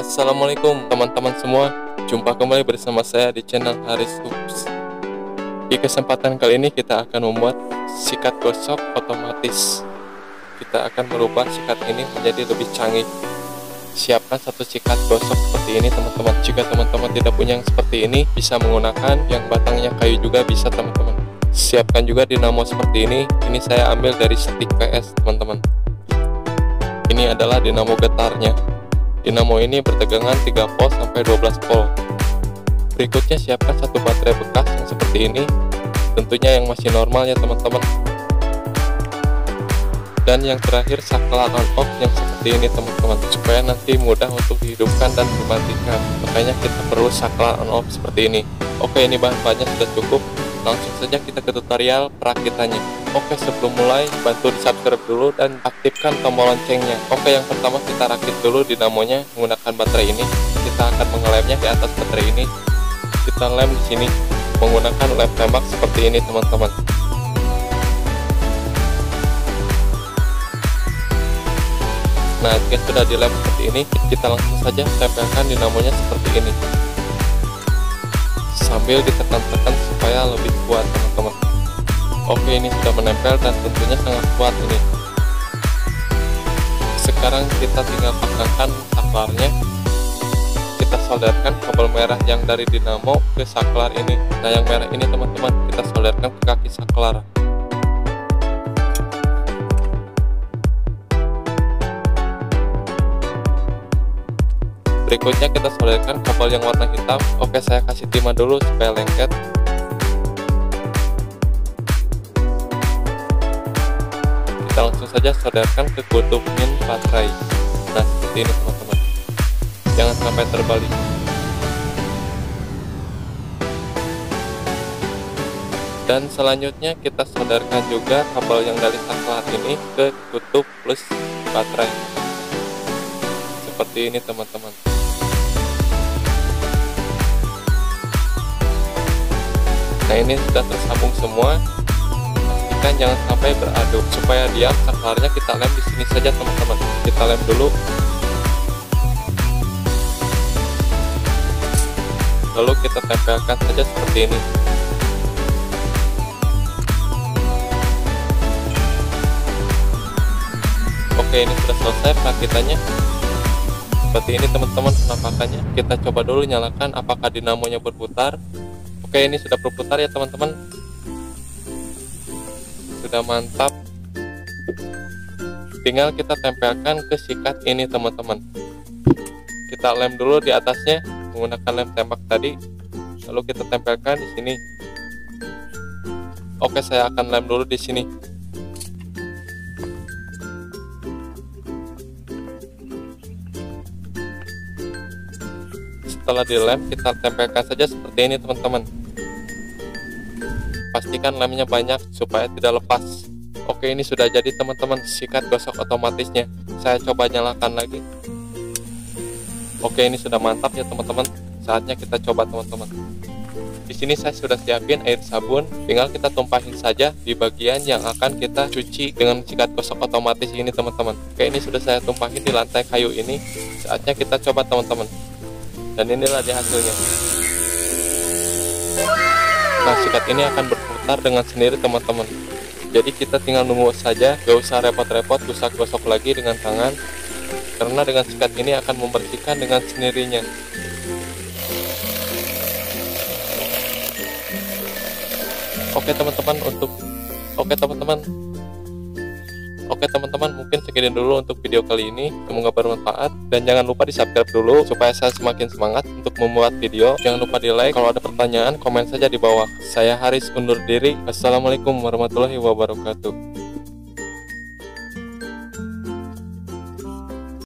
Assalamualaikum teman-teman semua, jumpa kembali bersama saya di channel Haris Hoops. Di kesempatan kali ini kita akan membuat sikat gosok otomatis. Kita akan merubah sikat ini menjadi lebih canggih. Siapkan satu sikat gosok seperti ini teman-teman. Jika teman-teman tidak punya yang seperti ini, bisa menggunakan yang batangnya kayu juga bisa teman-teman. Siapkan juga dinamo seperti ini. Ini saya ambil dari Stick PS teman-teman. Ini adalah dinamo getarnya. Dinamo ini bertegangan 3 volt sampai 12 volt. Berikutnya siapkan satu baterai bekas yang seperti ini, tentunya yang masih normal ya teman-teman. Dan yang terakhir saklar on off yang seperti ini teman-teman, supaya nanti mudah untuk dihidupkan dan dimatikan. Makanya kita perlu saklar on off seperti ini. Oke, ini bahan-bahannya sudah cukup. Langsung saja kita ke tutorial perakitannya. Oke, sebelum mulai bantu di subscribe dulu dan aktifkan tombol loncengnya. Oke, yang pertama kita rakit dulu dinamonya menggunakan baterai ini. Kita akan mengelemnya di atas baterai ini. Kita lem di sini menggunakan lem tembak seperti ini teman-teman. Nah, jika sudah dilem seperti ini, kita langsung saja tempelkan dinamonya seperti ini sambil ditekan-tekan supaya lebih kuat teman-teman. Oke, ini sudah menempel dan tentunya sangat kuat ini. Sekarang kita tinggal pasangkan saklarnya. Kita solderkan kabel merah yang dari dinamo ke saklar ini. Nah, yang merah ini teman-teman kita solderkan ke kaki saklar. Berikutnya kita solderkan kabel yang warna hitam. Oke, saya kasih timah dulu supaya lengket. Kita langsung saja solderkan ke kutub min baterai. Nah, seperti ini teman-teman. Jangan sampai terbalik. Dan selanjutnya kita solderkan juga kabel yang dari saklar ini ke kutub plus baterai. Seperti ini teman-teman. Nah, ini sudah tersambung semua. Pastikan jangan sampai beradu. Supaya diam, saklarnya kita lem di sini saja teman-teman. Kita lem dulu. Lalu kita tempelkan saja seperti ini. Oke, ini sudah selesai perakitannya. Seperti ini teman-teman penampakannya. Kita coba dulu nyalakan apakah dinamonya berputar. Oke, ini sudah berputar ya teman-teman. Sudah mantap. Tinggal kita tempelkan ke sikat ini teman-teman. Kita lem dulu di atasnya menggunakan lem tembak tadi. Lalu kita tempelkan di sini. Oke, saya akan lem dulu di sini. Setelah dilem, kita tempelkan saja seperti ini teman-teman. Pastikan lemnya banyak supaya tidak lepas. Oke, ini sudah jadi teman-teman sikat gosok otomatisnya. Saya coba nyalakan lagi. Oke, ini sudah mantap ya teman-teman. Saatnya kita coba teman-teman. Di sini saya sudah siapin air sabun, tinggal kita tumpahin saja di bagian yang akan kita cuci dengan sikat gosok otomatis ini teman-teman. Oke, ini sudah saya tumpahin di lantai kayu ini. Saatnya kita coba teman-teman. Dan inilah dia hasilnya. Nah, sikat ini akan berputar dengan sendiri teman-teman. Jadi kita tinggal nunggu saja, gak usah repot-repot gosok-gosok lagi dengan tangan, karena dengan sikat ini akan membersihkan dengan sendirinya. Oke teman-teman, mungkin sekian dulu untuk video kali ini. Semoga bermanfaat dan jangan lupa di subscribe dulu supaya saya semakin semangat untuk membuat video. Jangan lupa di like. Kalau ada pertanyaan komen saja di bawah. Saya Haris undur diri. Assalamualaikum warahmatullahi wabarakatuh.